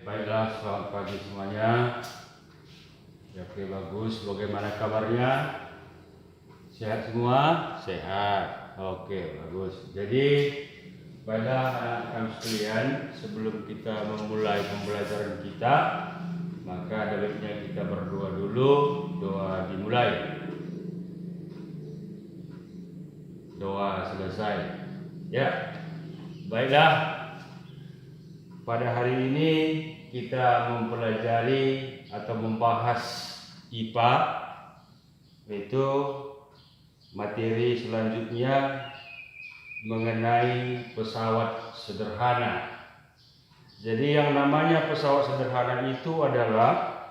Baiklah, selamat pagi semuanya. Ya, oke, bagus. Bagaimana kabarnya? Sehat semua? Sehat. Oke, bagus. Jadi, baiklah anak-anak sekalian, sebelum kita memulai pembelajaran kita, maka ada baiknya kita berdoa dulu. Doa dimulai. Doa selesai. Ya, baiklah. Pada hari ini kita mempelajari atau membahas IPA, yaitu materi selanjutnya mengenai pesawat sederhana. Jadi yang namanya pesawat sederhana itu adalah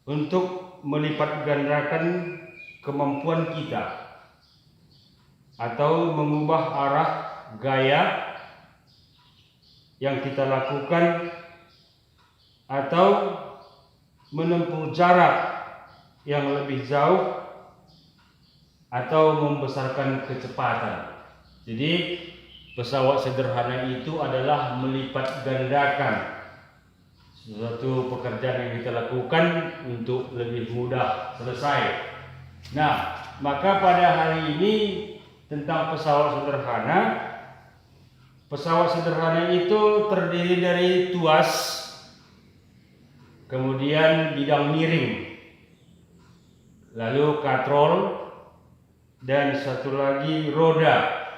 untuk melipat gandakan kemampuan kita atau mengubah arah gaya yang kita lakukan atau menempuh jarak yang lebih jauh atau membesarkan kecepatan. Jadi pesawat sederhana itu adalah melipat gandakan suatu pekerjaan yang kita lakukan untuk lebih mudah selesai. Nah, maka pada hari ini tentang pesawat sederhana. Pesawat sederhana itu terdiri dari tuas, kemudian bidang miring, lalu katrol, dan satu lagi roda.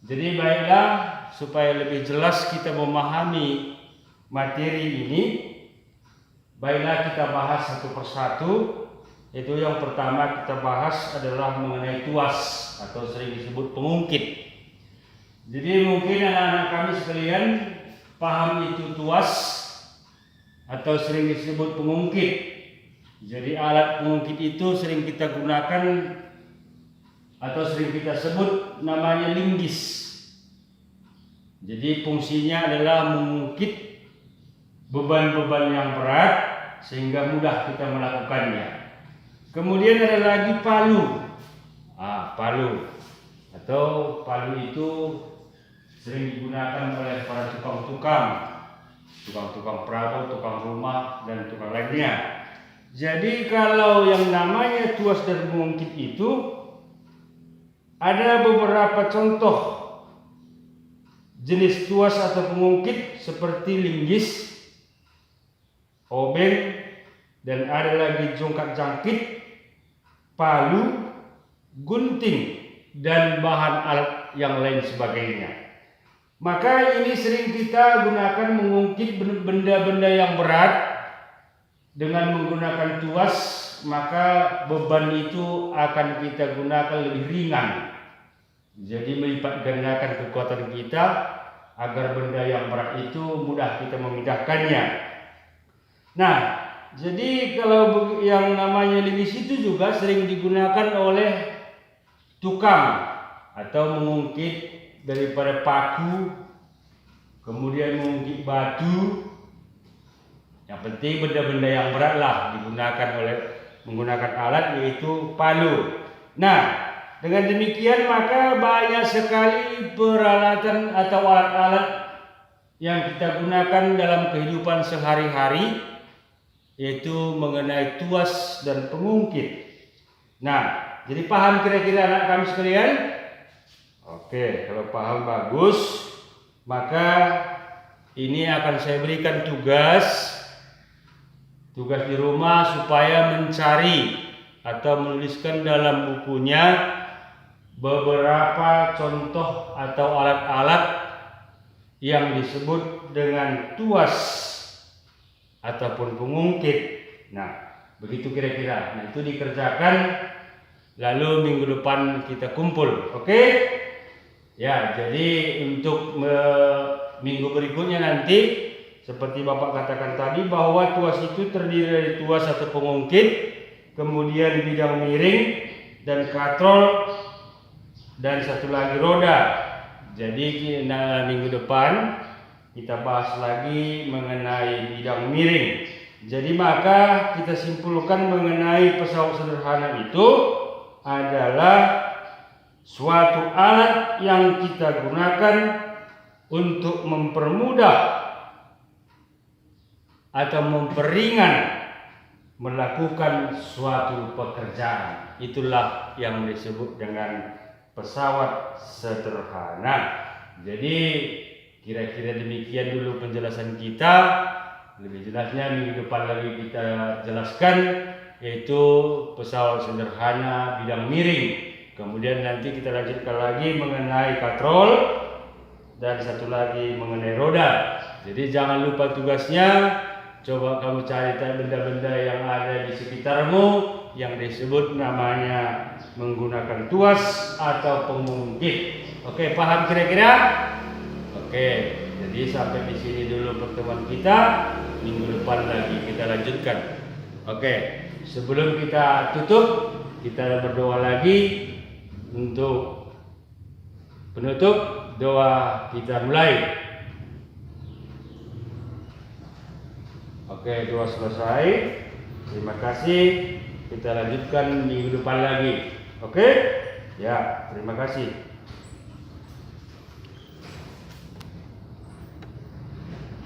Jadi baiklah, supaya lebih jelas kita memahami materi ini, baiklah kita bahas satu persatu. Itu yang pertama kita bahas adalah mengenai tuas atau sering disebut pengungkit. Jadi mungkin anak-anak kami sekalian paham itu tuas atau sering disebut pengungkit. Jadi alat pengungkit itu sering kita gunakan atau sering kita sebut namanya linggis. Jadi fungsinya adalah mengungkit beban-beban yang berat sehingga mudah kita melakukannya. Kemudian ada lagi palu. Palu atau palu itu sering digunakan oleh para tukang perahu, tukang rumah, dan tukang lainnya. Jadi kalau yang namanya tuas dan pengungkit itu ada beberapa contoh jenis tuas atau pengungkit seperti linggis, obeng, dan ada lagi jongkak jangkit, palu, gunting, dan bahan alat yang lain sebagainya. Maka ini sering kita gunakan mengungkit benda-benda yang berat dengan menggunakan tuas, maka beban itu akan kita gunakan lebih ringan. Jadi melipat gandakan kekuatan kita agar benda yang berat itu mudah kita memindahkannya. Nah, jadi kalau yang namanya linggis itu juga sering digunakan oleh tukang atau mengungkit daripada paku, kemudian mengungkit batu. Yang penting benda-benda yang berat lah digunakan menggunakan alat yaitu palu. Nah, dengan demikian maka banyak sekali peralatan atau alat-alat yang kita gunakan dalam kehidupan sehari-hari, yaitu mengenai tuas dan pengungkit. Nah, jadi paham kira-kira anak kami sekalian? Oke, kalau paham bagus, maka ini akan saya berikan tugas di rumah supaya mencari atau menuliskan dalam bukunya beberapa contoh atau alat-alat yang disebut dengan tuas ataupun pengungkit. Nah, begitu kira-kira. Nah, itu dikerjakan, lalu minggu depan kita kumpul. Oke? Ya, jadi untuk minggu berikutnya nanti seperti Bapak katakan tadi bahwa tuas itu terdiri dari tuas atau pengungkit, kemudian bidang miring dan katrol, dan satu lagi roda. Jadi minggu depan kita bahas lagi mengenai bidang miring. Jadi maka kita simpulkan mengenai pesawat sederhana itu adalah suatu alat yang kita gunakan untuk mempermudah atau memperingan melakukan suatu pekerjaan. Itulah yang disebut dengan pesawat sederhana. Jadi kira-kira demikian dulu penjelasan kita. Lebih jelasnya minggu depan lagi kita jelaskan, yaitu pesawat sederhana bidang miring. Kemudian nanti kita lanjutkan lagi mengenai katrol dan satu lagi mengenai roda. Jadi jangan lupa tugasnya. Coba kamu cari benda-benda yang ada di sekitarmu yang disebut namanya menggunakan tuas atau pengungkit. Oke, paham kira-kira? Oke, jadi sampai di sini dulu pertemuan kita. Minggu depan lagi kita lanjutkan. Oke, sebelum kita tutup, kita berdoa lagi untuk penutup. Doa kita mulai. Oke, doa selesai. Terima kasih. Kita lanjutkan minggu depan lagi. Oke? Ya, terima kasih.